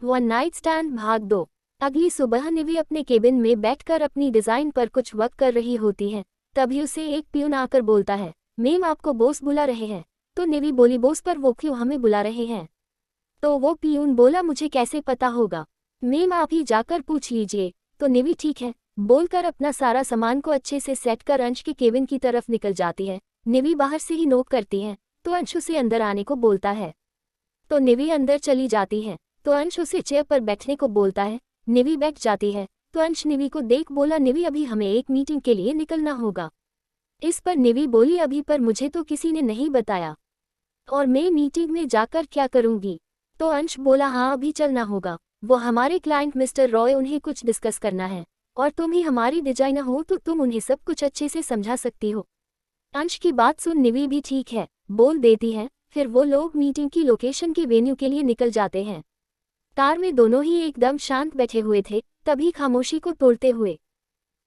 One night stand भाग 2। अगली सुबह निवी अपने केबिन में बैठकर अपनी डिजाइन पर कुछ वर्क कर रही होती है। तभी उसे एक पियून आकर बोलता है, मैम आपको बॉस बुला रहे हैं। तो निवी बोली, बॉस, पर वो क्यों हमें बुला रहे हैं? तो वो पियून बोला, मुझे कैसे पता होगा, मैम आप ही जाकर पूछ लीजिए। तो निवी ठीक है बोलकर अपना सारा सामान को अच्छे से सेट कर अंश के केबिन की तरफ निकल जाती है। निवी बाहर से ही नॉक करती है तो अंश उसे अंदर आने को बोलता है। तो निवी अंदर चली जाती है तो अंश उसे चेयर पर बैठने को बोलता है। निवी बैठ जाती है तो अंश निवी को देख बोला, निवी अभी हमें एक मीटिंग के लिए निकलना होगा। इस पर निवी बोली, अभी पर मुझे तो किसी ने नहीं बताया और मैं मीटिंग में जाकर क्या करूंगी। तो अंश बोला, हाँ अभी चलना होगा, वो हमारे क्लाइंट मिस्टर रॉय, उन्हें कुछ डिस्कस करना है और तुम ही हमारी डिजाइनर हो तो तुम उन्हें सब कुछ अच्छे से समझा सकती हो। अंश की बात सुन निवी भी ठीक है बोल देती है। फिर वो लोग मीटिंग की लोकेशन के वेन्यू के लिए निकल जाते हैं। कार में दोनों ही एकदम शांत बैठे हुए थे, तभी खामोशी को तोड़ते हुए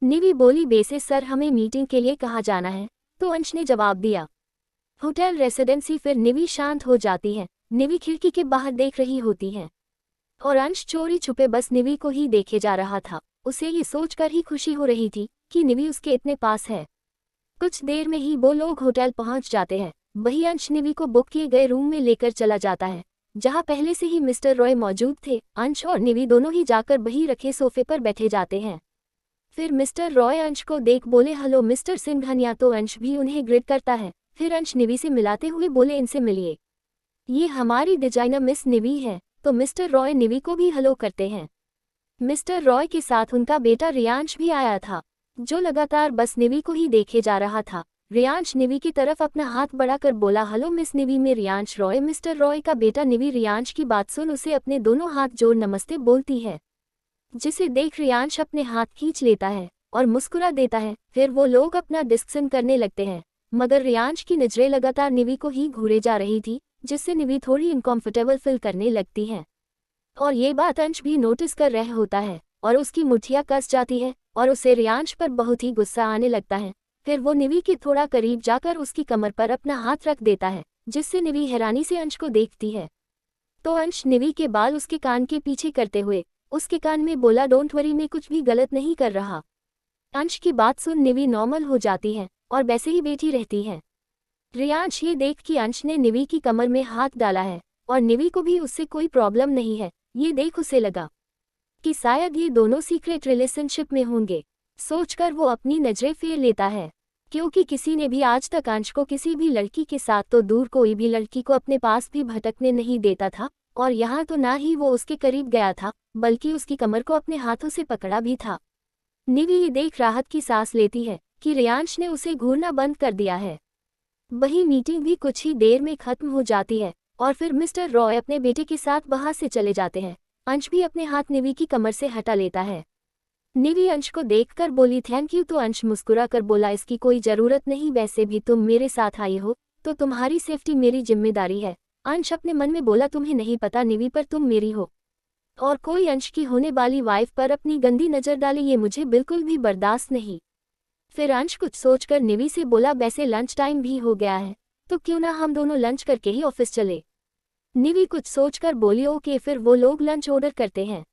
निवी बोली, बेसे सर हमें मीटिंग के लिए कहाँ जाना है? तो अंश ने जवाब दिया, होटल रेसिडेंसी। फिर निवी शांत हो जाती है। निवी खिड़की के बाहर देख रही होती है और अंश चोरी छुपे बस निवी को ही देखे जा रहा था। उसे ये सोचकर ही खुशी हो रही थी कि निवी उसके इतने पास है। कुछ देर में ही वो लोग होटल पहुंच जाते हैं। वही अंश निवी को बुक किए गए रूम में लेकर चला जाता है जहां पहले से ही मिस्टर रॉय मौजूद थे। अंश और निवी दोनों ही जाकर वही रखे सोफे पर बैठे जाते हैं। फिर मिस्टर रॉय अंश को देख बोले, हेलो मिस्टर सिंघानिया। तो अंश भी उन्हें ग्रीट करता है। फिर अंश निवी से मिलाते हुए बोले, इनसे मिलिए, ये हमारी डिजाइनर मिस निवी है। तो मिस्टर रॉय निवी को भी हेलो करते हैं। मिस्टर रॉय के साथ उनका बेटा रियांश भी आया था जो लगातार बस निवी को ही देखे जा रहा था। रियांश निवी की तरफ अपना हाथ बढ़ाकर बोला, हेलो मिस निवी, मैं रियांश रॉय, मिस्टर रॉय का बेटा। निवी रियांश की बात सुन उसे अपने दोनों हाथ जोड़ नमस्ते बोलती है, जिसे देख रियांश अपने हाथ खींच लेता है और मुस्कुरा देता है। फिर वो लोग अपना डिस्कशन करने लगते हैं मगर रियांश की नजरें लगातार निवी को ही घूरे जा रही थी जिससे निवी थोड़ी इनकम्फर्टेबल फील करने लगती है। और ये बात अंश भी नोटिस कर रहा होता है और उसकी मुठ्ठियां कस जाती है और उसे रियांश पर बहुत ही गुस्सा आने लगता है। फिर वो निवी के थोड़ा करीब जाकर उसकी कमर पर अपना हाथ रख देता है जिससे निवी हैरानी से अंश को देखती है। तो अंश निवी के बाल उसके कान के पीछे करते हुए उसके कान में बोला, डोंट वरी, मैं कुछ भी गलत नहीं कर रहा। अंश की बात सुन निवी नॉर्मल हो जाती है और वैसे ही बैठी रहती है। रियांश ये देख कि अंश ने निवी की कमर में हाथ डाला है और निवी को भी उससे कोई प्रॉब्लम नहीं है, ये देख उसे लगा कि शायद ये दोनों सीक्रेट रिलेशनशिप में होंगे। सोचकर वो अपनी नजरें फेर लेता है क्योंकि किसी ने भी आज तक अंश को किसी भी लड़की के साथ तो दूर कोई भी लड़की को अपने पास भी भटकने नहीं देता था और यहाँ तो ना ही वो उसके करीब गया था बल्कि उसकी कमर को अपने हाथों से पकड़ा भी था। निवी ये देख राहत की सांस लेती है कि रियांश ने उसे घूरना बंद कर दिया है। वही मीटिंग भी कुछ ही देर में खत्म हो जाती है और फिर मिस्टर रॉय अपने बेटे के साथ वहां से चले जाते हैं। अंश भी अपने हाथ निवी की कमर से हटा लेता है। निवी अंश को देखकर बोली, थैंक यू। तो अंश मुस्कुरा कर बोला, इसकी कोई जरूरत नहीं, वैसे भी तुम मेरे साथ आई हो तो तुम्हारी सेफ्टी मेरी जिम्मेदारी है। अंश अपने मन में बोला, तुम्हें नहीं पता निवी, पर तुम मेरी हो और कोई अंश की होने वाली वाइफ पर अपनी गंदी नजर डाले ये मुझे बिल्कुल भी बर्दाश्त नहीं। फिर अंश कुछ सोचकर निवी से बोला, वैसे लंच टाइम भी हो गया है तो क्यों ना हम दोनों लंच करके ही ऑफिस चले। निवी कुछ सोचकर बोली, ओके। फिर वो लोग लंच ऑर्डर करते हैं।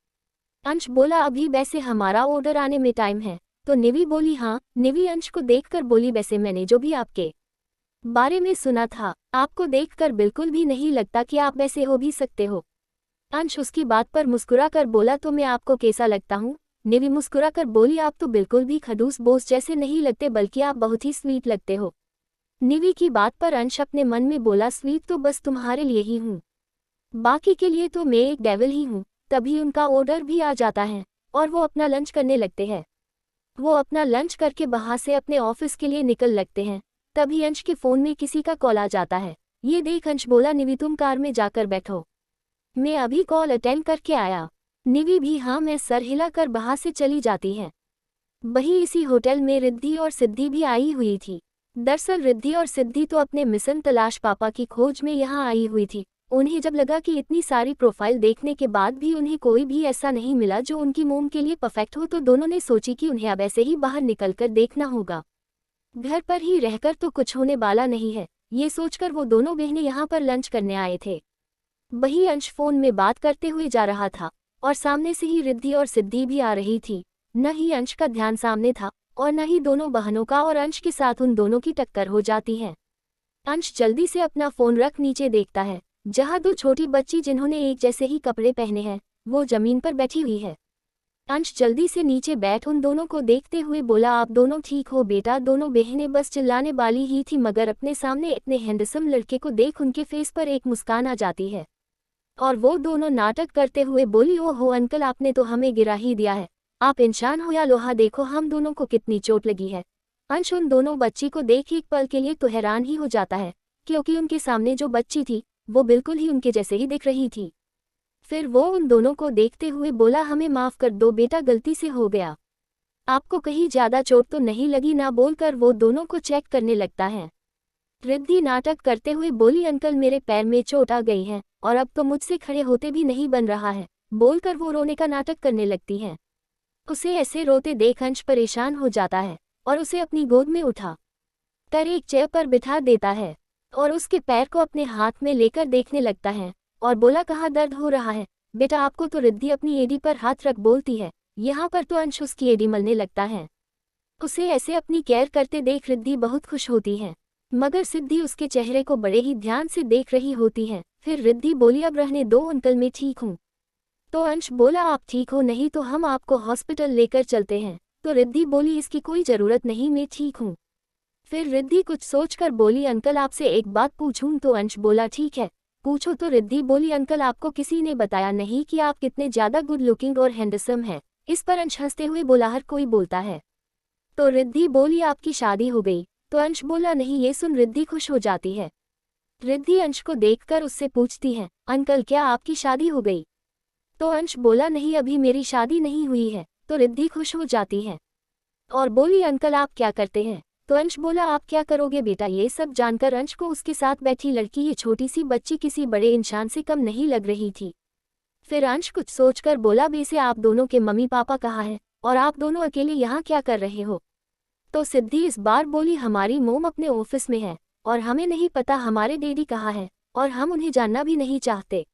अंश बोला, अभी वैसे हमारा ऑर्डर आने में टाइम है। तो निवी बोली, हाँ। निवी अंश को देखकर बोली, वैसे मैंने जो भी आपके बारे में सुना था आपको देखकर बिल्कुल भी नहीं लगता कि आप वैसे हो भी सकते हो। अंश उसकी बात पर मुस्कुरा कर बोला, तो मैं आपको कैसा लगता हूँ? निवी मुस्कुरा कर बोली, आप तो बिल्कुल भी खड़ूस बॉस जैसे नहीं लगते बल्कि आप बहुत ही स्वीट लगते हो। निवी की बात पर अंश अपने मन में बोला, स्वीट तो बस तुम्हारे लिए ही हूँ, बाकी के लिए तो मैं एक डेविल ही हूँ। तभी उनका ऑर्डर भी आ जाता है और वो अपना लंच करने लगते हैं। वो अपना लंच करके वहां से अपने ऑफिस के लिए निकल लगते हैं। तभी अंश के फोन में किसी का कॉल आ जाता है। ये देख अंश बोला, निवी तुम कार में जाकर बैठो, मैं अभी कॉल अटेंड करके आया। निवी भी हाँ मैं सर हिलाकर वहां से चली जाती है। वही इसी होटल में रिद्धि और सिद्धि भी आई हुई थी। दरअसल रिद्धि और सिद्धि तो अपने मिशन तलाश पापा की खोज में यहाँ आई हुई थी। उन्हें जब लगा कि इतनी सारी प्रोफाइल देखने के बाद भी उन्हें कोई भी ऐसा नहीं मिला जो उनकी मोम के लिए परफेक्ट हो, तो दोनों ने सोची कि उन्हें अब ऐसे ही बाहर निकलकर देखना होगा। घर पर ही रहकर तो कुछ होने वाला नहीं है, ये सोचकर वो दोनों बहनें यहाँ पर लंच करने आए थे। वही अंश फोन में बात करते हुए जा रहा था और सामने से ही रिद्धि और सिद्धि भी आ रही थी। न ही अंश का ध्यान सामने था और न ही दोनों बहनों का, और अंश के साथ उन दोनों की टक्कर हो जाती है। अंश जल्दी से अपना फोन रख नीचे देखता है, जहां दो छोटी बच्ची जिन्होंने एक जैसे ही कपड़े पहने हैं वो जमीन पर बैठी हुई है। अंश जल्दी से नीचे बैठ उन दोनों को देखते हुए बोला, आप दोनों ठीक हो बेटा? दोनों बहनें बस चिल्लाने वाली ही थी, मगर अपने सामने इतने हैंडसम लड़के को देख उनके फेस पर एक मुस्कान आ जाती है और वो दोनों नाटक करते हुए बोली, ओहो अंकल, आपने तो हमें गिरा ही दिया है। आप इंसान हो या लोहा? देखो हम दोनों को कितनी चोट लगी है। अंश उन दोनों बच्ची को देख एक पल के लिए तो हैरान ही हो जाता है, क्योंकि उनके सामने जो बच्ची थी वो बिल्कुल ही उनके जैसे ही दिख रही थी। फिर वो उन दोनों को देखते हुए बोला, हमें माफ कर दो बेटा, गलती से हो गया। आपको कहीं ज्यादा चोट तो नहीं लगी ना? बोलकर वो दोनों को चेक करने लगता है। रिद्धि नाटक करते हुए बोली, अंकल मेरे पैर में चोट आ गई है और अब तो मुझसे खड़े होते भी नहीं बन रहा है। बोलकर वो रोने का नाटक करने लगती है। उसे ऐसे रोते देख अंश परेशान हो जाता है और उसे अपनी गोद में उठा कर एक चेयर पर बिठा देता है और उसके पैर को अपने हाथ में लेकर देखने लगता है और बोला, कहाँ दर्द हो रहा है बेटा आपको? तो रिद्धि अपनी एड़ी पर हाथ रख बोलती है। यहाँ पर तो अंश उसकी एड़ी मलने लगता है। उसे ऐसे अपनी केयर करते देख रिद्धि बहुत खुश होती है, मगर सिद्धि उसके चेहरे को बड़े ही ध्यान से देख रही होती है। फिर रिद्धि बोली, अब रहने दो अंकल, मैं ठीक हूँ। तो अंश बोला, आप ठीक हो? नहीं तो हम आपको हॉस्पिटल लेकर चलते हैं। तो रिद्धि बोली, इसकी कोई जरूरत नहीं, मैं ठीक हूँ। फिर रिद्धि कुछ सोचकर बोली, अंकल आपसे एक बात पूछूं? तो अंश बोला, ठीक है पूछो। तो रिद्धि बोली, अंकल आपको किसी ने बताया नहीं कि आप कितने ज्यादा गुड लुकिंग और हैंडसम हैं? इस पर अंश हंसते हुए बोला, हर कोई बोलता है। तो रिद्धि बोली, आपकी शादी हो गई? तो अंश बोला, नहीं। ये सुन रिद्धि खुश हो जाती है। रिद्धि अंश को देखकर उससे पूछती है, अंकल क्या आपकी शादी हो गई? तो अंश बोला, नहीं अभी मेरी शादी नहीं हुई है। तो रिद्धि खुश हो जाती है और बोली, अंकल आप क्या करते हैं? तो अंश बोला, आप क्या करोगे बेटा? ये सब जानकर अंश को उसके साथ बैठी लड़की, ये छोटी सी बच्ची, किसी बड़े इंसान से कम नहीं लग रही थी। फिर अंश कुछ सोचकर बोला, वैसे आप दोनों के मम्मी पापा कहाँ हैं और आप दोनों अकेले यहाँ क्या कर रहे हो? तो सिद्धि इस बार बोली, हमारी मोम अपने ऑफिस में है और हमें नहीं पता हमारे डैडी कहाँ है और हम उन्हें जानना भी नहीं चाहते।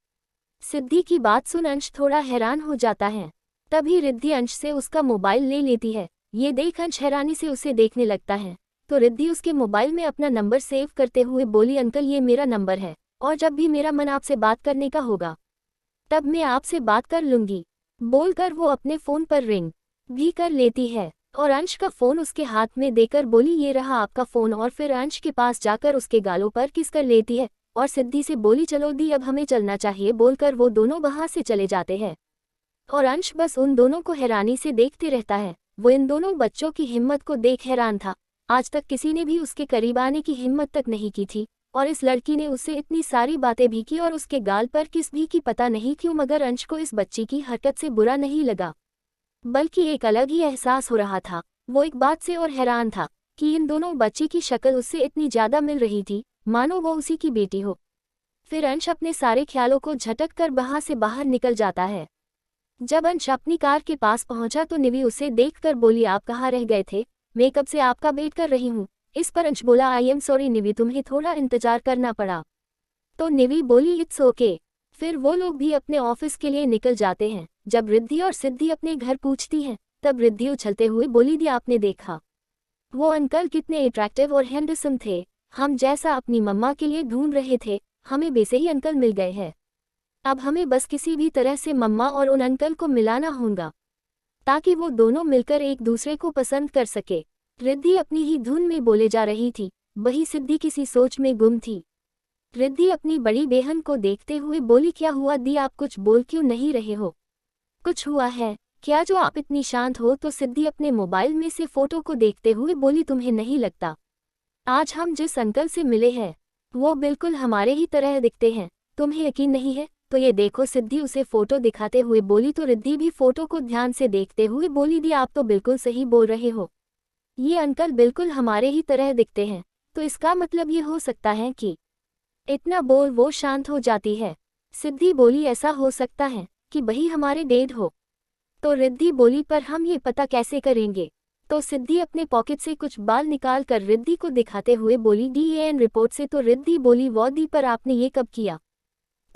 सिद्धि की बात सुन अंश थोड़ा हैरान हो जाता है। तभी रिद्धि अंश से उसका मोबाइल ले लेती है। ये देख अंश हैरानी से उसे देखने लगता है। तो रिद्धि उसके मोबाइल में अपना नंबर सेव करते हुए बोली, अंकल ये मेरा नंबर है और जब भी मेरा मन आपसे बात करने का होगा तब मैं आपसे बात कर लूंगी। बोलकर वो अपने फोन पर रिंग भी कर लेती है और अंश का फोन उसके हाथ में देकर बोली, ये रहा आपका फोन। और फिर अंश के पास जाकर उसके गालों पर किस कर लेती है और सिद्धि से बोली, चलो दी अब हमें चलना चाहिए। बोलकर वो दोनों वहां से चले जाते हैं और अंश बस उन दोनों को हैरानी से देखते रहता है। वो इन दोनों बच्चों की हिम्मत को देख हैरान था। आज तक किसी ने भी उसके करीब आने की हिम्मत तक नहीं की थी और इस लड़की ने उससे इतनी सारी बातें भी की और उसके गाल पर किस भी की पता नहीं क्यों, मगर अंश को इस बच्ची की हरकत से बुरा नहीं लगा, बल्कि एक अलग ही एहसास हो रहा था। वो एक बात से और हैरान था कि इन दोनों बच्ची की शक्ल उससे इतनी ज्यादा मिल रही थी मानो वो उसी की बेटी हो। फिर अंश अपने सारे ख्यालों को झटक कर वहां से बाहर निकल जाता है। जब अंश अपनी कार के पास पहुंचा तो निवी उसे देखकर बोली, आप कहाँ रह गए थे? मैं कब से आपका वेट कर रही हूँ। इस पर अंश बोला, आई एम सॉरी निवी, तुम्हें थोड़ा इंतजार करना पड़ा। तो निवी बोली, इट्स ओके। फिर वो लोग भी अपने ऑफिस के लिए निकल जाते हैं। जब रिद्धि और सिद्धि अपने घर पूछती हैं तब रिद्धि उछलते हुए बोली, दी आपने देखा वो अंकल कितने अट्रैक्टिव और हैंडसम थे, हम जैसा अपनी मम्मा के लिए ढूंढ रहे थे, हमें वैसे ही अंकल मिल गए हैं। अब हमें बस किसी भी तरह से मम्मा और उन अंकल को मिलाना होगा ताकि वो दोनों मिलकर एक दूसरे को पसंद कर सके। रिद्धि अपनी ही धुन में बोले जा रही थी, वही सिद्धि किसी सोच में गुम थी। रिद्धि अपनी बड़ी बहन को देखते हुए बोली, क्या हुआ दी, आप कुछ बोल क्यों नहीं रहे हो? कुछ हुआ है क्या जो आप इतनी शांत हो? तो सिद्धि अपने मोबाइल में से फोटो को देखते हुए बोली, तुम्हें नहीं लगता आज हम जिस अंकल से मिले हैं वो बिल्कुल हमारे ही तरह दिखते हैं? तुम्हें यकीन नहीं है तो ये देखो। सिद्धि उसे फोटो दिखाते हुए बोली। तो रिद्धि भी फोटो को ध्यान से देखते हुए बोली, दी आप तो बिल्कुल सही बोल रहे हो, ये अंकल बिल्कुल हमारे ही तरह दिखते हैं। तो इसका मतलब ये हो सकता है कि इतना बोल वो शांत हो जाती है। सिद्धि बोली, ऐसा हो सकता है कि वही हमारे डैड हो। तो रिद्धि बोली, पर हम ये पता कैसे करेंगे? तो सिद्धि अपने पॉकेट से कुछ बाल निकाल कर रिद्धि को दिखाते हुए बोली, डीएनए रिपोर्ट से। तो रिद्धि बोली, वो दी, पर आपने ये कब किया?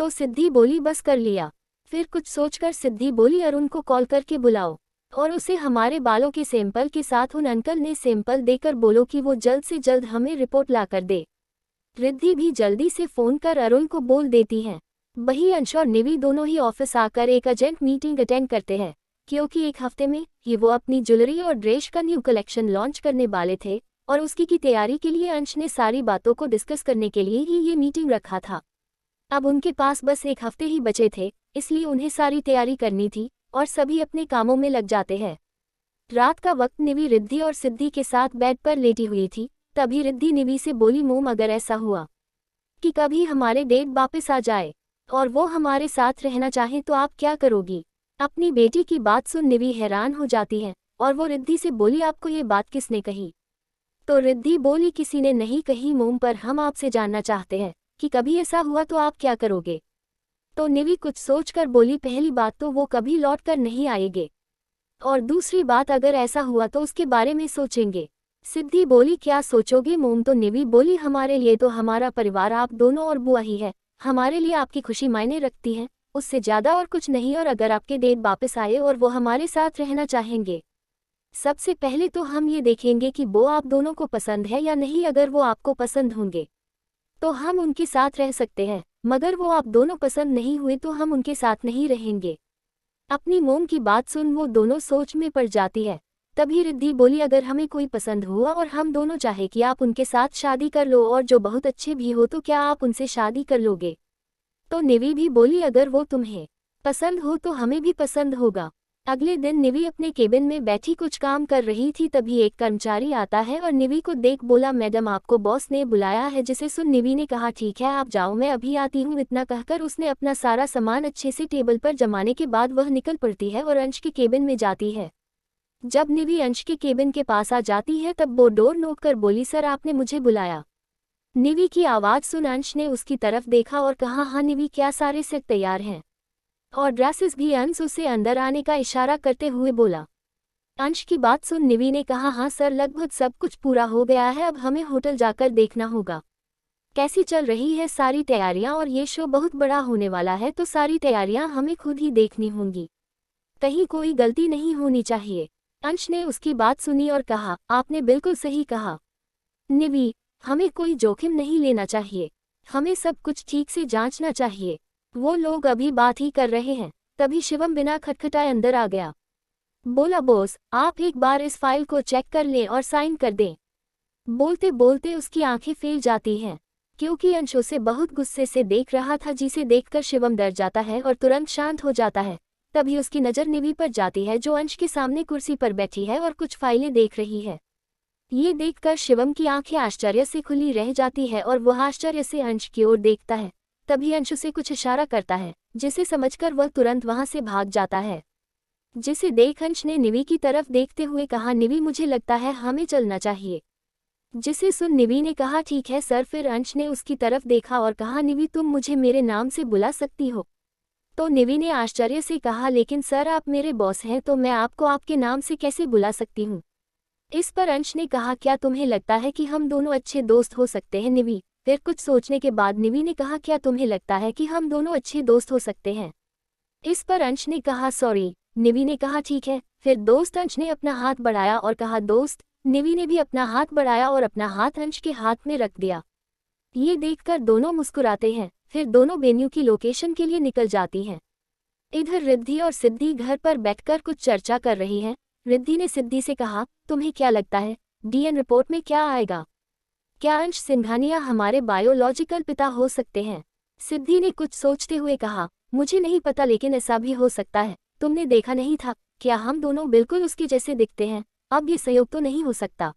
तो सिद्धि बोली बस कर लिया। फिर कुछ सोचकर सिद्धि बोली अरुण को कॉल करके बुलाओ और उसे हमारे बालों के सैंपल के साथ उन अंकल ने सैंपल देकर बोलो कि वो जल्द से जल्द हमें रिपोर्ट ला कर दे। रिद्धि भी जल्दी से फोन कर अरुण को बोल देती है। वही अंश और निवि दोनों ही ऑफिस आकर एक अर्जेंट मीटिंग अटेंड करते हैं, क्योंकि एक हफ्ते में ही वो अपनी ज्वेलरी और ड्रेस का न्यू कलेक्शन लॉन्च करने वाले थे और उसकी की तैयारी के लिए अंश ने सारी बातों को डिस्कस करने के लिए ही ये मीटिंग रखा था। अब उनके पास बस एक हफ्ते ही बचे थे, इसलिए उन्हें सारी तैयारी करनी थी और सभी अपने कामों में लग जाते हैं। रात का वक्त निवि रिद्धि और सिद्धि के साथ बेड पर लेटी हुई थी। तभी रिद्धि निवि से बोली मोम अगर ऐसा हुआ कि कभी हमारे डैड वापस आ जाए और वो हमारे साथ रहना चाहे तो आप क्या करोगी। अपनी बेटी की बात सुन निवि हैरान हो जाती है और वो रिद्धि से बोली आपको ये बात किसने कही। तो रिद्धि बोली किसी ने नहीं कही मोम, पर हम आपसे जानना चाहते हैं कि कभी ऐसा हुआ तो आप क्या करोगे। तो निवि कुछ सोचकर बोली पहली बात तो वो कभी लौट कर नहीं आएंगे और दूसरी बात अगर ऐसा हुआ तो उसके बारे में सोचेंगे। सिद्धि बोली क्या सोचोगे मोम। तो निवि बोली हमारे लिए तो हमारा परिवार आप दोनों और बुआ ही है, हमारे लिए आपकी खुशी मायने रखती है, उससे ज़्यादा और कुछ नहीं। और अगर आपके डैड वापस आए और वो हमारे साथ रहना चाहेंगे, सबसे पहले तो हम ये देखेंगे कि वो आप दोनों को पसंद है या नहीं। अगर वो आपको पसंद होंगे तो हम उनके साथ रह सकते हैं, मगर वो आप दोनों पसंद नहीं हुए तो हम उनके साथ नहीं रहेंगे। अपनी मोम की बात सुन वो दोनों सोच में पड़ जाती है। तभी रिद्धि बोली अगर हमें कोई पसंद हुआ और हम दोनों चाहे कि आप उनके साथ शादी कर लो और जो बहुत अच्छे भी हो तो क्या आप उनसे शादी कर लोगे। तो निवि भी बोली अगर वो तुम्हें पसंद हो तो हमें भी पसंद होगा। अगले दिन निवि अपने केबिन में बैठी कुछ काम कर रही थी। तभी एक कर्मचारी आता है और निवि को देख बोला मैडम आपको बॉस ने बुलाया है। जिसे सुन निवि ने कहा ठीक है आप जाओ मैं अभी आती हूँ। इतना कहकर उसने अपना सारा सामान अच्छे से टेबल पर जमाने के बाद वह निकल पड़ती है और अंश के केबिन में जाती है। जब निवि अंश के केबिन के पास आ जाती है तब वो डोर नॉक कर बोली सर आपने मुझे बुलाया। निवि की आवाज़ सुन अंश ने उसकी तरफ देखा और कहा हाँ निवि क्या सारे सेट तैयार हैं और ड्रेसेस भी। अंश उसे अंदर आने का इशारा करते हुए बोला। अंश की बात सुन निवि ने कहा हाँ सर लगभग सब कुछ पूरा हो गया है, अब हमें होटल जाकर देखना होगा कैसी चल रही है सारी तैयारियां और ये शो बहुत बड़ा होने वाला है तो सारी तैयारियां हमें खुद ही देखनी होंगी, कहीं कोई गलती नहीं होनी चाहिए। अंश ने उसकी बात सुनी और कहा आपने बिल्कुल सही कहा निवि, हमें कोई जोखिम नहीं लेना चाहिए, हमें सब कुछ ठीक से जांचना चाहिए। वो लोग अभी बात ही कर रहे हैं। तभी शिवम बिना खटखटाए अंदर आ गया। बोला बॉस आप एक बार इस फाइल को चेक कर लें और साइन कर दें। बोलते बोलते उसकी आंखें फैल जाती हैं, क्योंकि अंश उसे बहुत गुस्से से देख रहा था, जिसे देखकर शिवम डर जाता है और तुरंत शांत हो जाता है। तभी उसकी नज़र निवि पर जाती है जो अंश के सामने कुर्सी पर बैठी है और कुछ फाइलें देख रही है। ये देखकर शिवम की आंखें आश्चर्य से खुली रह जाती है और वह आश्चर्य से अंश की ओर देखता है। तभी अंश उसे कुछ इशारा करता है, जिसे समझकर वह तुरंत वहां से भाग जाता है। जिसे देख अंश ने निवि की तरफ देखते हुए कहा निवि मुझे लगता है हमें चलना चाहिए। जिसे सुन निवि ने कहा ठीक है सर। फिर अंश ने उसकी तरफ देखा और कहा निवि तुम मुझे मेरे नाम से बुला सकती हो। तो निवि ने आश्चर्य से कहा लेकिन सर आप मेरे बॉस हैं तो मैं आपको आपके नाम से कैसे बुला सकती हूँ। इस पर अंश ने कहा क्या तुम्हें लगता है कि हम दोनों अच्छे दोस्त हो सकते हैं निवि। फिर कुछ सोचने के बाद निवि ने कहा क्या तुम्हें लगता है कि हम दोनों अच्छे दोस्त हो सकते हैं। इस पर अंश ने कहा सॉरी। निवि ने कहा ठीक है फिर दोस्त। अंश ने अपना हाथ बढ़ाया और कहा दोस्त। निवि ने भी अपना हाथ बढ़ाया और अपना हाथ अंश के हाथ में रख दिया। ये देखकर दोनों मुस्कुराते हैं। फिर दोनों वेन्यू की लोकेशन के लिए निकल जाती हैं। इधर रिद्धि और सिद्धि घर पर बैठकर कुछ चर्चा कर रही हैं। रिद्धि ने सिद्धि से कहा तुम्हें क्या लगता है डीएनए रिपोर्ट में क्या आएगा, क्या अंश सिंघानिया हमारे बायोलॉजिकल पिता हो सकते हैं। सिद्धि ने कुछ सोचते हुए कहा मुझे नहीं पता लेकिन ऐसा भी हो सकता है। तुमने देखा नहीं था क्या हम दोनों बिल्कुल उसके जैसे दिखते हैं। अब ये संयोग तो नहीं हो सकता।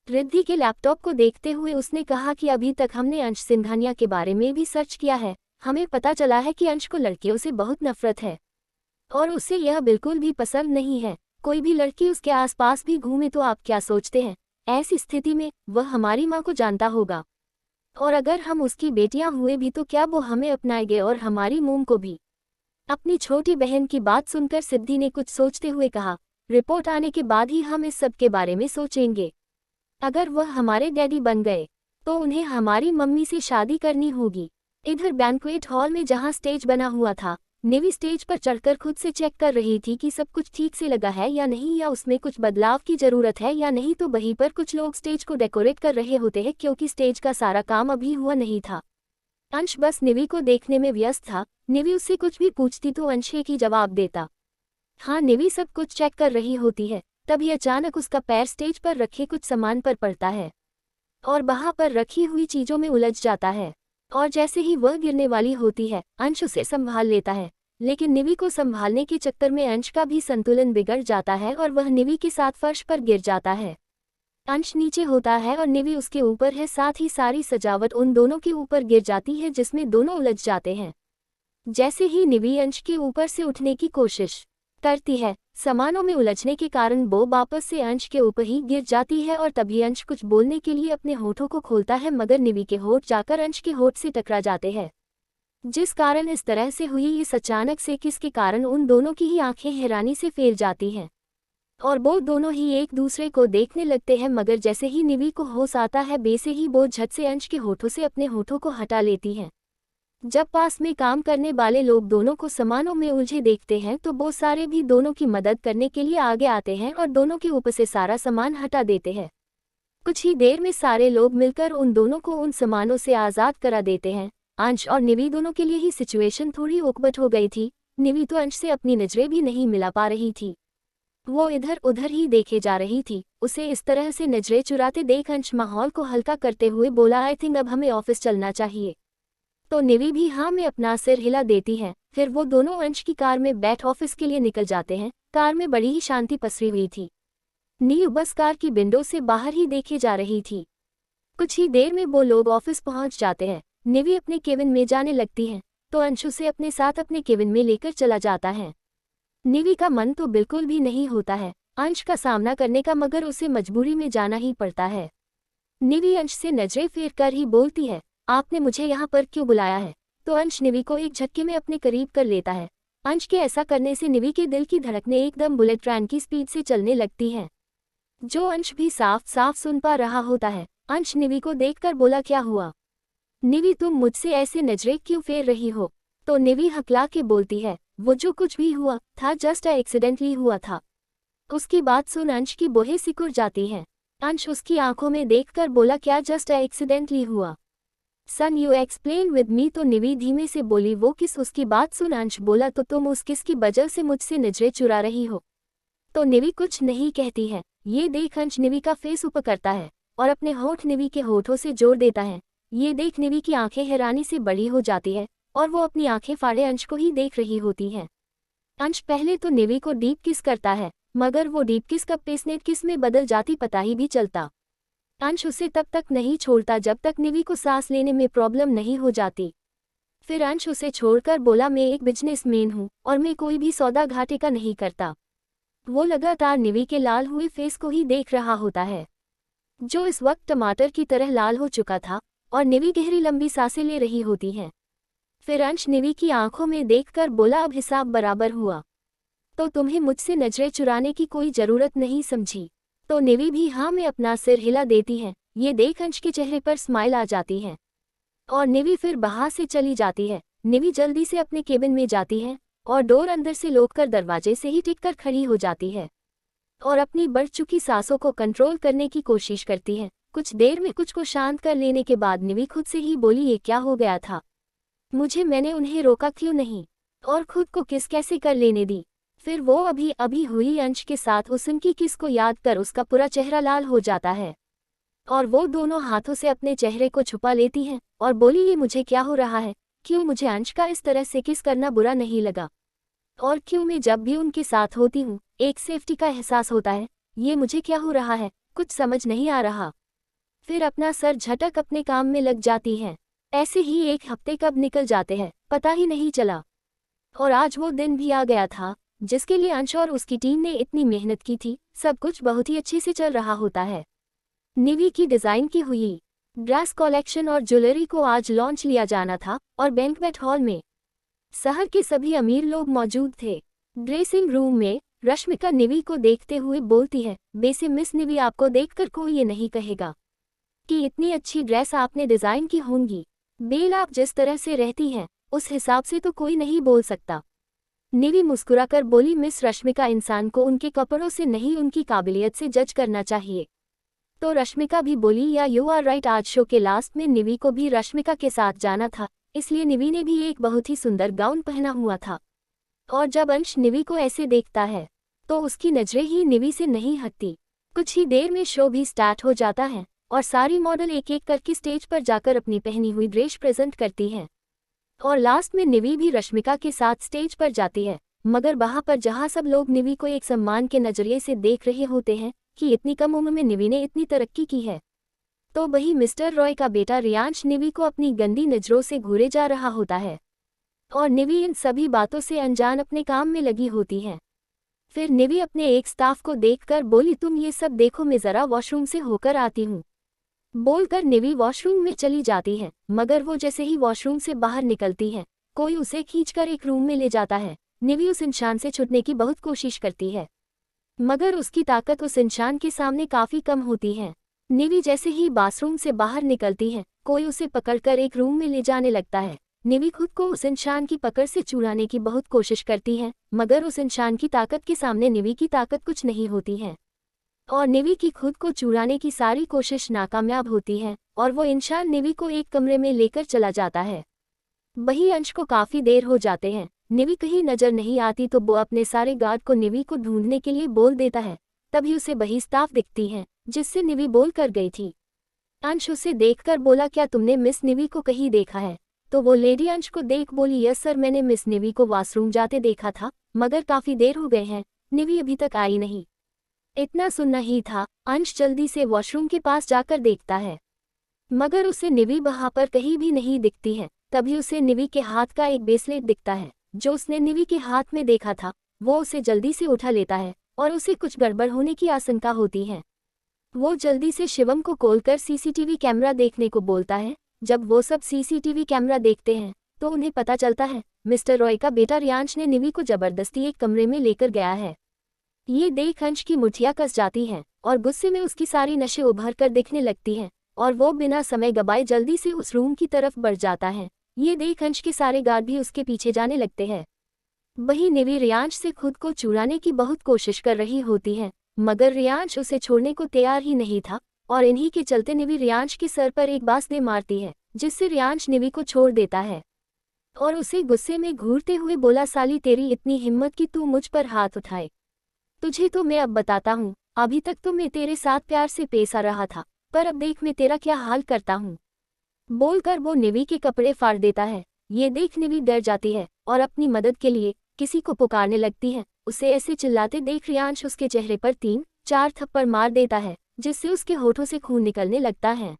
रिद्धि के लैपटॉप को देखते हुए उसने कहा कि अभी तक हमने अंश सिंघानिया के बारे में भी सर्च किया है। हमें पता चला है कि अंश को लड़कियों से बहुत नफरत है और उसे यह बिल्कुल भी पसंद नहीं है कोई भी लड़की उसके आसपास भी घूमे। तो आप क्या सोचते हैं ऐसी स्थिति में वह हमारी माँ को जानता होगा और अगर हम उसकी बेटियां हुए भी तो क्या वो हमें अपनाएंगे और हमारी मोम को भी। अपनी छोटी बहन की बात सुनकर सिद्धि ने कुछ सोचते हुए कहा रिपोर्ट आने के बाद ही हम इस सब के बारे में सोचेंगे। अगर वह हमारे डैडी बन गए तो उन्हें हमारी मम्मी से शादी करनी होगी। इधर बैंक्वेट हॉल में जहां स्टेज बना हुआ था, निवी स्टेज पर चढ़कर खुद से चेक कर रही थी कि सब कुछ ठीक से लगा है या नहीं, या उसमें कुछ बदलाव की जरूरत है या नहीं। तो वहीं पर कुछ लोग स्टेज को डेकोरेट कर रहे होते हैं, क्योंकि स्टेज का सारा काम अभी हुआ नहीं था। अंश बस निवी को देखने में व्यस्त था। निवी उससे कुछ भी पूछती तो अंश एक ही जवाब देता, हाँ। निवी सब कुछ चेक कर रही होती है, तभी अचानक उसका पैर स्टेज पर रखे कुछ सामान पर पड़ता है और वहां पर रखी हुई चीजों में उलझ जाता है। और जैसे ही वह गिरने वाली होती है, अंश उसे संभाल लेता है, लेकिन निवी को संभालने के चक्कर में अंश का भी संतुलन बिगड़ जाता है और वह निवी के साथ फर्श पर गिर जाता है। अंश नीचे होता है और निवी उसके ऊपर है, साथ ही सारी सजावट उन दोनों के ऊपर गिर जाती है, जिसमें दोनों उलझ जाते हैं। जैसे ही निवी अंश के ऊपर से उठने की कोशिश करती है, सामानों में उलझने के कारण वो वापस से अंश के ऊपर ही गिर जाती है और तभी अंश कुछ बोलने के लिए अपने होठों को खोलता है, मगर निवी के होठ जाकर अंश के होठ से टकरा जाते हैं, जिस कारण इस तरह से हुई इस अचानक से किस के कारण उन दोनों की ही आंखें हैरानी से फैल जाती हैं और वो दोनों ही एक दूसरे को देखने लगते हैं। मगर जैसे ही निवी को होश आता है, वैसे ही वो झट से अंश के होठों से अपने होठों को हटा लेती हैं। जब पास में काम करने वाले लोग दोनों को सामानों में उलझे देखते हैं, तो वो सारे भी दोनों की मदद करने के लिए आगे आते हैं और दोनों के ऊपर से सारा सामान हटा देते हैं। कुछ ही देर में सारे लोग मिलकर उन दोनों को उन सामानों से आज़ाद करा देते हैं। अंश और निवी दोनों के लिए ही सिचुएशन थोड़ी उकबट हो गई थी। निवी तो अंश से अपनी नजरें भी नहीं मिला पा रही थी, वो इधर उधर ही देखे जा रही थी। उसे इस तरह से नजरें चुराते देख अंश माहौल को हल्का करते हुए बोला, आई थिंक अब हमें ऑफिस चलना चाहिए। तो निवी भी हाँ में अपना सिर हिला देती है। फिर वो दोनों अंश की कार में बैठ ऑफिस के लिए निकल जाते हैं। कार में बड़ी ही शांति पसरी हुई थी। नीव बस कार की विंडो से बाहर ही देखे जा रही थी। कुछ ही देर में वो लोग ऑफिस पहुंच जाते हैं। निवी अपने केबिन में जाने लगती है, तो अंश उसे अपने साथ अपने केबिन में लेकर चला जाता है। निवी का मन तो बिल्कुल भी नहीं होता है अंश का सामना करने का, मगर उसे मजबूरी में जाना ही पड़ता है। निवी अंश से नजरें फेर कर ही बोलती है, आपने मुझे यहाँ पर क्यों बुलाया है? तो अंश निवी को एक झटके में अपने करीब कर लेता है। अंश के ऐसा करने से निवी के दिल की धड़कनें एकदम बुलेट ट्रेन की स्पीड से चलने लगती हैं, जो अंश भी साफ साफ सुन पा रहा होता है। अंश निवी को देखकर बोला, क्या हुआ निवी, तुम मुझसे ऐसे नजरें क्यों फेर रही हो? तो निवी हकला के बोलती है, वो जो कुछ भी हुआ था जस्ट एक्सीडेंटली हुआ था। उसकी बात सुन अंश की बोहें सिकुड़ जाती हैं। अंश उसकी आंखों में देखकर बोला, क्या जस्ट एक्सीडेंटली हुआ? सन यू एक्सप्लेन विद मी। तो निवी धीमे से बोली, वो किस? उसकी बात सुन अंश बोला, तो तुम उस किस की वजह से मुझसे नजरें चुरा रही हो? तो निवी कुछ नहीं कहती है। ये देख अंश निवी का फेस ऊपर करता है और अपने होठ निवी के होठों से जोड़ देता है। ये देख निवी की आंखें हैरानी से बड़ी हो जाती है और वो अपनी आंखें फाड़े अंश को ही देख रही होती है। अंश पहले तो निवी को डीप किस करता है, मगर वो डीप किस कब पेस्नेट किस में बदल जाती पता ही भी चलता। अंश उसे तब तक नहीं छोड़ता जब तक निवी को सांस लेने में प्रॉब्लम नहीं हो जाती। फिर अंश उसे छोड़कर बोला, मैं एक बिजनेसमैन हूँ और मैं कोई भी सौदा घाटे का नहीं करता। वो लगातार निवी के लाल हुए फेस को ही देख रहा होता है, जो इस वक्त टमाटर की तरह लाल हो चुका था, और निवी गहरी लंबी सांसें ले रही होती है। फिर अंश निवी की आंखों में देखकर बोला, अब हिसाब बराबर हुआ, तो तुम्हें मुझसे नजरें चुराने की कोई जरूरत नहीं समझी? तो निवी भी हाँ में अपना सिर हिला देती है। ये देख अंश के चेहरे पर स्माइल आ जाती है और निवी फिर बाहर से चली जाती है। निवी जल्दी से अपने केबिन में जाती है और डोर अंदर से लॉक कर दरवाजे से ही टिककर खड़ी हो जाती है और अपनी बढ़ चुकी सांसों को कंट्रोल करने की कोशिश करती है। कुछ देर में कुछ को शांत कर लेने के बाद निवी खुद से ही बोली, ये क्या हो गया था मैंने उन्हें रोका क्यों नहीं और खुद को किस कैसे कर लेने दी? फिर वो अभी अभी हुई अंश के साथ उनकी किस को याद कर उसका पूरा चेहरा लाल हो जाता है और वो दोनों हाथों से अपने चेहरे को छुपा लेती हैं और बोली, ये मुझे क्या हो रहा है? क्यों मुझे अंश का इस तरह से किस करना बुरा नहीं लगा? और क्यों मैं जब भी उनके साथ होती हूँ एक सेफ्टी का एहसास होता है? ये मुझे क्या हो रहा है? कुछ समझ नहीं आ रहा। फिर अपना सर झटक अपने काम में लग जाती है। ऐसे ही एक हफ्ते कब निकल जाते हैं पता ही नहीं चला और आज वो दिन भी आ गया था जिसके लिए अंश और उसकी टीम ने इतनी मेहनत की थी। सब कुछ बहुत ही अच्छे से चल रहा होता है। निवी की डिज़ाइन की हुई ड्रेस कलेक्शन और ज्वेलरी को आज लॉन्च लिया जाना था और बैंक्वेट हॉल में शहर के सभी अमीर लोग मौजूद थे। ड्रेसिंग रूम में रश्मिका निवी को देखते हुए बोलती है, वैसे मिस निवी, आपको देखकर कोई ये नहीं कहेगा कि इतनी अच्छी ड्रेस आपने डिज़ाइन की होंगी। बेल आप जिस तरह से रहती हैं, उस हिसाब से तो कोई नहीं बोल सकता। निवी मुस्कुराकर बोली, मिस रश्मिका, इंसान को उनके कपड़ों से नहीं उनकी काबिलियत से जज करना चाहिए। तो रश्मिका भी बोली, या यू आर राइट। आज शो के लास्ट में निवी को भी रश्मिका के साथ जाना था, इसलिए निवी ने भी एक बहुत ही सुंदर गाउन पहना हुआ था। और जब अंश निवी को ऐसे देखता है तो उसकी नजरें ही निवी से नहीं हटती। कुछ ही देर में शो भी स्टार्ट हो जाता है और सारी मॉडल एक एक करके स्टेज पर जाकर अपनी पहनी हुई ड्रेस प्रेजेंट करती हैं। और लास्ट में निवी भी रश्मिका के साथ स्टेज पर जाती है, मगर वहां पर जहां सब लोग निवी को एक सम्मान के नजरिए से देख रहे होते हैं कि इतनी कम उम्र में निवी ने इतनी तरक्की की है, तो वही मिस्टर रॉय का बेटा रियांश निवी को अपनी गंदी नजरों से घूरे जा रहा होता है। और निवी इन सभी बातों से अनजान अपने काम में लगी होती है। फिर निवी अपने एक स्टाफ को देखकर बोली, तुम ये सब देखो, मैं जरा वॉशरूम से होकर आती हूँ। बोलकर निवी वॉशरूम में चली जाती है, मगर वो जैसे ही वॉशरूम से बाहर निकलती है, कोई उसे खींचकर एक रूम में ले जाता है। निवी उस इंसान से छुटने की बहुत कोशिश करती है, मगर उसकी ताकत उस इंसान के सामने काफी कम होती है। निवी जैसे ही बाथरूम से बाहर निकलती है, कोई उसे पकड़कर एक रूम में ले जाने लगता है। निवी खुद को उस इंसान की पकड़ से छुड़ाने की बहुत कोशिश करती है, मगर उस इंसान की ताकत के सामने निवी की ताकत कुछ नहीं होती है और निवी की खुद को छुड़ाने की सारी कोशिश नाकामयाब होती है और वो इंसान निवी को एक कमरे में लेकर चला जाता है। वही अंश को काफी देर हो जाते हैं, निवी कहीं नजर नहीं आती तो वो अपने सारे गार्ड को निवी को ढूंढने के लिए बोल देता है। तभी उसे वही स्टाफ दिखती है जिससे निवी बोल कर गई थी। अंश उसे देखकर बोला, क्या तुमने मिस निवी को कहीं देखा है? तो वो लेडी अंश को देख बोली, यस सर, मैंने मिस निवी को वॉशरूम जाते देखा था, मगर काफी देर हो गए हैं, निवी अभी तक आई नहीं। इतना सुनना ही था, अंश जल्दी से वॉशरूम के पास जाकर देखता है, मगर उसे निवी वहां पर कहीं भी नहीं दिखती है। तभी उसे निवी के हाथ का एक ब्रेसलेट दिखता है जो उसने निवी के हाथ में देखा था। वो उसे जल्दी से उठा लेता है और उसे कुछ गड़बड़ होने की आशंका होती है। वो जल्दी से शिवम को कॉल कर सीसीटीवी कैमरा देखने को बोलता है। जब वो सब सीसीटीवी कैमरा देखते हैं तो उन्हें पता चलता है मिस्टर रॉय का बेटा रियांश ने निवी को जबरदस्ती एक कमरे में लेकर गया है। ये देख अंश की मुठियां कस जाती हैं और गुस्से में उसकी सारी नशें उभर कर दिखने लगती हैं और वो बिना समय गवाए जल्दी से उस रूम की तरफ बढ़ जाता है। ये देख अंश के सारे गार्ड भी उसके पीछे जाने लगते हैं। वही निवी रियांश से खुद को छुड़ाने की बहुत कोशिश कर रही होती है, मगर रियांश उसे छोड़ने को तैयार ही नहीं था और इन्हीं के चलते निवी रियांश के सर पर एक बांस दे मारती है, जिससे रियांश निवी को छोड़ देता है और उसे गुस्से में घूरते हुए बोला, साली तेरी इतनी हिम्मत कि तू मुझ पर हाथ उठाए, तुझे तो मैं अब बताता हूँ। अभी तक तो मैं तेरे साथ प्यार से पेश आ रहा था, पर अब देख मैं तेरा क्या हाल करता हूँ। बोलकर वो निवी के कपड़े फाड़ देता है। ये देख निवी डर जाती है और अपनी मदद के लिए किसी को पुकारने लगती है। उसे ऐसे चिल्लाते देख रियांश उसके चेहरे पर 3-4 थप्पड़ मार देता है, जिससे उसके होठों से खून निकलने लगता है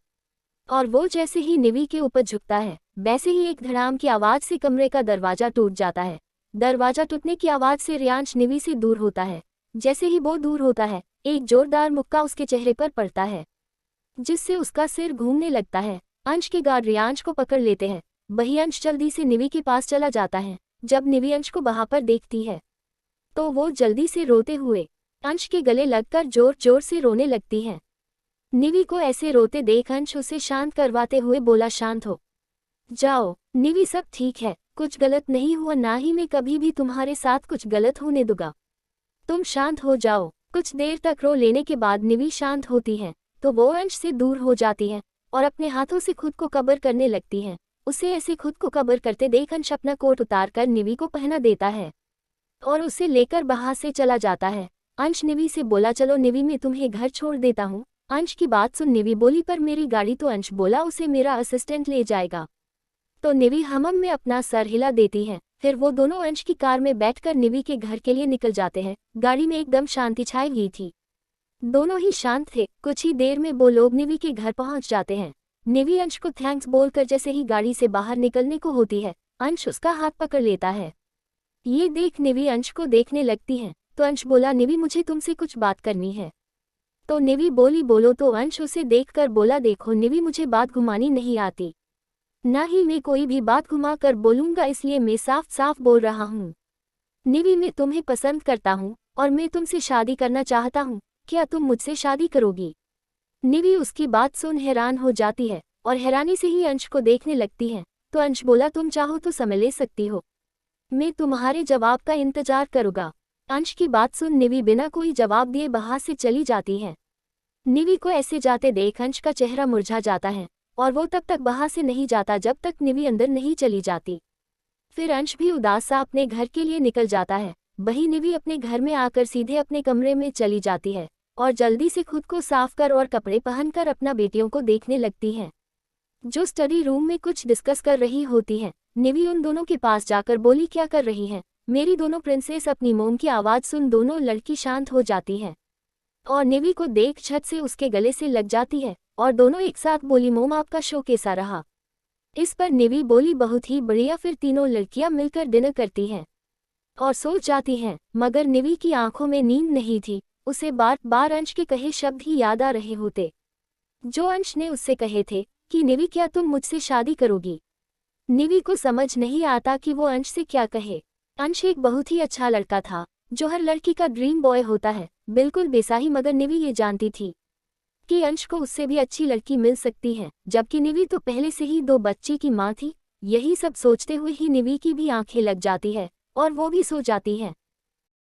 और वो जैसे ही निवी के ऊपर झुकता है, वैसे ही एक धड़ाम की आवाज से कमरे का दरवाजा टूट जाता है। दरवाजा टूटने की आवाज से रियांश निवी से दूर होता है। जैसे ही वो दूर होता है, एक जोरदार मुक्का उसके चेहरे पर पड़ता है, जिससे उसका सिर घूमने लगता है। अंश के गार्ड रियांश को पकड़ लेते हैं। वही अंश जल्दी से निवी के पास चला जाता है। जब निवी अंश को वहां पर देखती है तो वो जल्दी से रोते हुए अंश के गले लगकर जोर जोर से रोने लगती है। निवी को ऐसे रोते देख अंश उसे शांत करवाते हुए बोला, शांत हो जाओ निवी, सब ठीक है, कुछ गलत नहीं हुआ, ना ही मैं कभी भी तुम्हारे साथ कुछ गलत होने दूंगा, तुम शांत हो जाओ। कुछ देर तक रो लेने के बाद निवी शांत होती है तो वो अंश से दूर हो जाती है और अपने हाथों से खुद को कवर करने लगती है। उसे ऐसे खुद को कवर करते देख अंश अपना कोट उतारकर निवी को पहना देता है और उसे लेकर वहां से चला जाता है। अंश निवी से बोला, चलो निवी, मैं तुम्हें घर छोड़ देता हूँ। अंश की बात सुन निवी बोली, पर मेरी गाड़ी? तो अंश बोला, उसे मेरा असिस्टेंट ले जाएगा। तो निवी हमम में अपना सर हिला देती है। फिर वो दोनों अंश की कार में बैठकर निवी के घर के लिए निकल जाते हैं। गाड़ी में एकदम शांति छाई हुई थी, दोनों ही शांत थे। कुछ ही देर में वो लोग निवी के घर पहुंच जाते हैं। निवी अंश को थैंक्स बोलकर जैसे ही गाड़ी से बाहर निकलने को होती है, अंश उसका हाथ पकड़ लेता है। ये देख निवी अंश को देखने लगती है तो अंश बोला, निवी मुझे तुमसे कुछ बात करनी है। तो निवी बोली, बोलो। तो अंश उसे देखकर बोला, देखो निवी, मुझे बात घुमानी नहीं आती, ना ही मैं कोई भी बात घुमा कर बोलूंगा, इसलिए मैं साफ साफ बोल रहा हूँ। निवी, मैं तुम्हें पसंद करता हूँ और मैं तुमसे शादी करना चाहता हूँ, क्या तुम मुझसे शादी करोगी? निवी उसकी बात सुन हैरान हो जाती है और हैरानी से ही अंश को देखने लगती है। तो अंश बोला, तुम चाहो तो समय ले सकती हो, मैं तुम्हारे जवाब का इंतजार करूँगा। अंश की बात सुन निवी बिना कोई जवाब दिए वहां से चली जाती है। निवी को ऐसे जाते देख अंश का चेहरा मुरझा जाता है और वो तब तक वहां से नहीं जाता जब तक निवी अंदर नहीं चली जाती। फिर अंश भी उदास सा अपने घर के लिए निकल जाता है। वही निवी अपने घर में आकर सीधे अपने कमरे में चली जाती है और जल्दी से खुद को साफ कर और कपड़े पहनकर अपना बेटियों को देखने लगती है, जो स्टडी रूम में कुछ डिस्कस कर रही होती है। निवी उन दोनों के पास जाकर बोली, क्या कर रही हैं मेरी दोनों प्रिंसेस। अपनी मोम की आवाज़ सुन दोनों लड़की शांत हो जाती है और निवी को देख झट से उसके गले से लग जाती है और दोनों एक साथ बोली, मोम आपका शो कैसा रहा। इस पर निवी बोली, बहुत ही बढ़िया। फिर तीनों लड़कियां मिलकर डिनर करती हैं और सो जाती हैं। मगर निवी की आंखों में नींद नहीं थी, उसे बार बार अंश के कहे शब्द ही याद आ रहे होते, जो अंश ने उससे कहे थे कि निवी क्या तुम मुझसे शादी करोगी। निवी को समझ नहीं आता कि वो अंश से क्या कहे। अंश एक बहुत ही अच्छा लड़का था जो हर लड़की का ड्रीम बॉय होता है, बिल्कुल बेसाही। मगर निवी ये जानती थी कि अंश को उससे भी अच्छी लड़की मिल सकती है, जबकि निवी तो पहले से ही 2 बच्चे की माँ थी। यही सब सोचते हुए ही निवी की भी आंखें लग जाती है और वो भी सो जाती है।